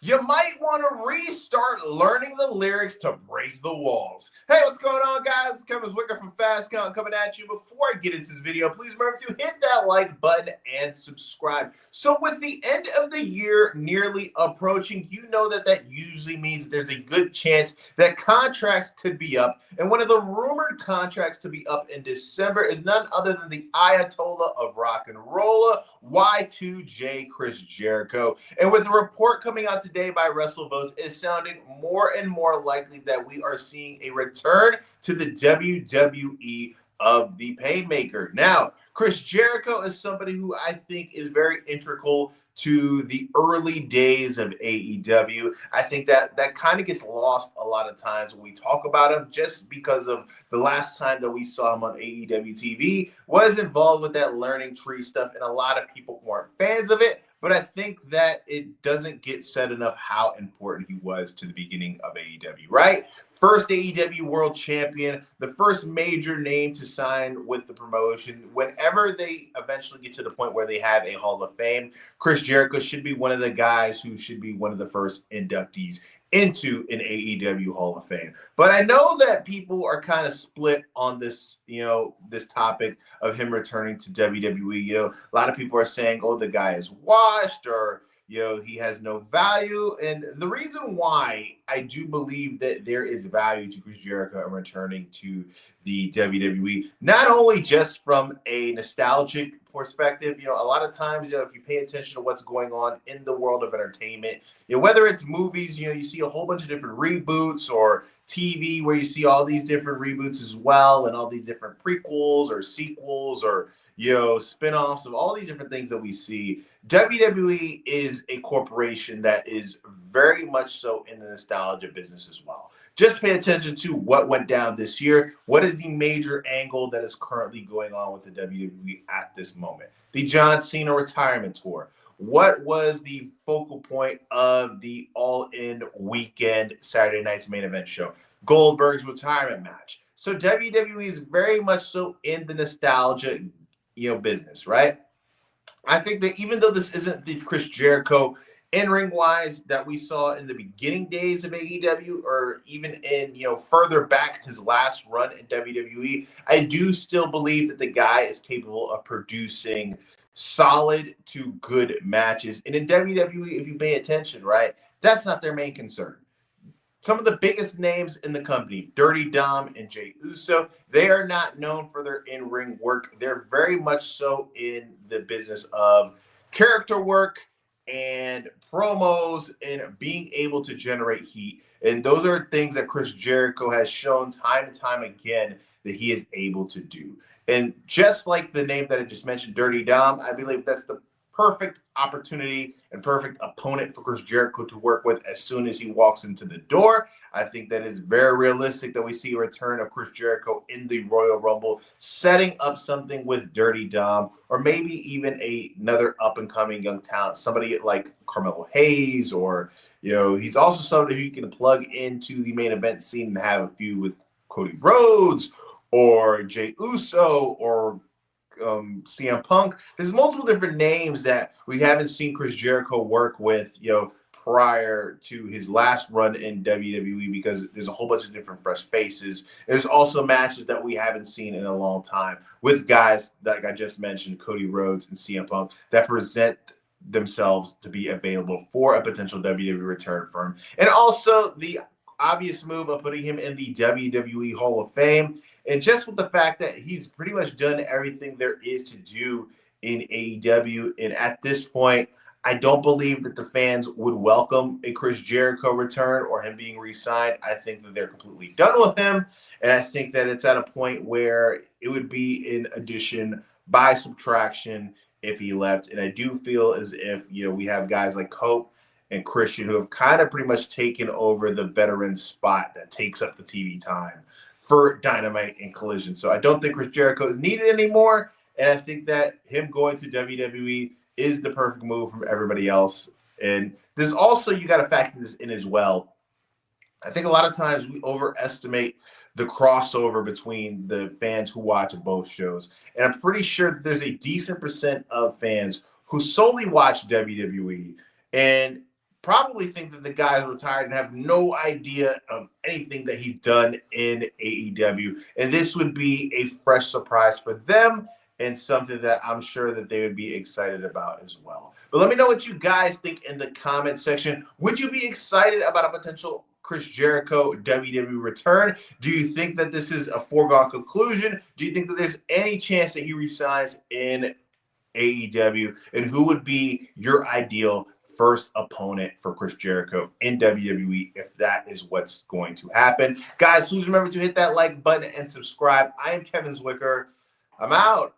You might want to restart learning the lyrics to Break the Walls. Hey, what's going on, guys? It's Kevin Zwicker from Fast Count coming at you. Before I get into this video, please remember to hit that like button and subscribe. So with the end of the year nearly approaching, you know that usually means that there's a good chance that contracts could be up. And one of the rumored contracts to be up in December is none other than the Ayatollah of rock and roll, Y2J Chris Jericho. And with the report coming out today by WrestleVotes, it's sounding more and more likely that we are seeing a return to the WWE of the Paymaker. Now, Chris Jericho is somebody who I think is very integral to the early days of AEW. I think that kind of gets lost a lot of times when we talk about him, just because of the last time that we saw him on AEW TV was involved with that learning tree stuff, and a lot of people weren't fans of it. But I think that it doesn't get said enough how important he was to the beginning of AEW, right? First AEW World Champion, the first major name to sign with the promotion. Whenever they eventually get to the point where they have a Hall of Fame, Chris Jericho should be one of the guys who should be one of the first inductees into an AEW Hall of Fame. But I know that people are kind of split on this, this topic of him returning to WWE. A lot of people are saying, oh, the guy is washed, or he has no value. And the reason why I do believe that there is value to Chris Jericho and returning to the WWE, not only just from a nostalgic perspective, a lot of times, if you pay attention to what's going on in the world of entertainment, whether it's movies, you see a whole bunch of different reboots, or TV where you see all these different reboots as well, and all these different prequels or sequels, or spin-offs of all these different things that we see. WWE is a corporation that is very much so in the nostalgia business as well. Just pay attention to what went down this year. What is the major angle that is currently going on with the WWE at this moment? The John Cena retirement tour. What was the focal point of the All-In Weekend Saturday night's main event show? Goldberg's retirement match. So WWE is very much so in the nostalgia business, right? I think that even though this isn't the Chris Jericho in-ring wise that we saw in the beginning days of AEW, or even in, further back his last run in WWE, I do still believe that the guy is capable of producing solid to good matches. And in WWE, if you pay attention, right, that's not their main concern. Some of the biggest names in the company, Dirty Dom and Jey Uso, they are not known for their in-ring work. They're very much so in the business of character work and promos and being able to generate heat. And those are things that Chris Jericho has shown time and time again that he is able to do. And just like the name that I just mentioned, Dirty Dom, I believe that's the perfect opportunity and perfect opponent for Chris Jericho to work with as soon as he walks into the door. I think that is very realistic that we see a return of Chris Jericho in the Royal Rumble, setting up something with Dirty Dom, or maybe even another up-and-coming young talent, somebody like Carmelo Hayes, or, he's also somebody who you can plug into the main event scene and have a feud with Cody Rhodes, or Jey Uso, or CM Punk. There's multiple different names that we haven't seen Chris Jericho work with, prior to his last run in WWE, because there's a whole bunch of different fresh faces. There's also matches that we haven't seen in a long time with guys like I just mentioned, Cody Rhodes and CM Punk, that present themselves to be available for a potential WWE return for him. And also the obvious move of putting him in the WWE Hall of Fame. And just with the fact that he's pretty much done everything there is to do in AEW. And at this point, I don't believe that the fans would welcome a Chris Jericho return or him being re-signed. I think that they're completely done with him. And I think that it's at a point where it would be an addition by subtraction if he left. And I do feel as if, we have guys like Hope and Christian who have kind of pretty much taken over the veteran spot that takes up the TV time for Dynamite and Collision. So I don't think Chris Jericho is needed anymore. And I think that him going to WWE is the perfect move from everybody else. And there's also, you got to factor this in as well. I think a lot of times we overestimate the crossover between the fans who watch both shows. And I'm pretty sure that there's a decent percent of fans who solely watch WWE. And probably think that the guy is retired and have no idea of anything that he's done in AEW. And this would be a fresh surprise for them and something that I'm sure that they would be excited about as well. But let me know what you guys think in the comment section. Would you be excited about a potential Chris Jericho WWE return? Do you think that this is a foregone conclusion? Do you think that there's any chance that he resigns in AEW? And who would be your ideal first opponent for Chris Jericho in WWE if that is what's going to happen? Guys, please remember to hit that like button and subscribe. I am Kevin Zwicker. I'm out.